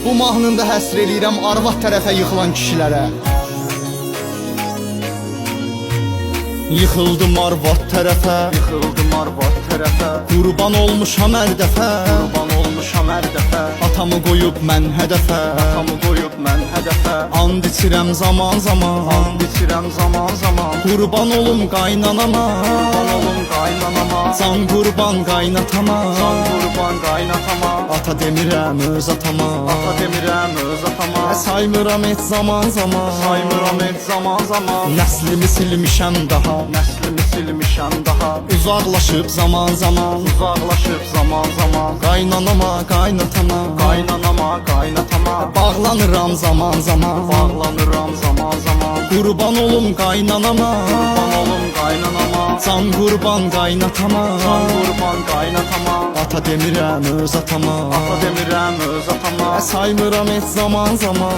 Bu mahnında həsr eləyirəm arvad tərəfə yıxılan kişilərə. Yıxıldım arvad tərəfə, yıxıldım arvad tərəfə. Qurban olmuşam hər dəfə, qurban olmuşam hər dəfə. Atamı qoyub mən hədəfə, atamı qoyub mən hədəfə. And içirəm zaman zaman, and içirəm zaman zaman. Qurban olum qaynanama, qurban olum qaynanama. Can qurban qaynatama, can qurban qaynatama. Ata demirəm öz atama, ata demirəm öz atama. Saymıram et zaman zaman, saymıram et zaman zaman. Nəslimi silmişəm daha, nəslimi silmişəm daha. Uzaqlaşıb zaman zaman, uzaqlaşıb zaman zaman. Qaynanama, qaynatama, qaynanama, qaynatama. Bağlanıram zaman zaman, bağlanıram zaman zaman. Qurban olum qaynanama, qurban olum qaynanama. Can qurban qaynatama, can qurban qaynatama. Ata demirəm öz atama, ata demirəm öz atama. Saymıram et zaman zaman.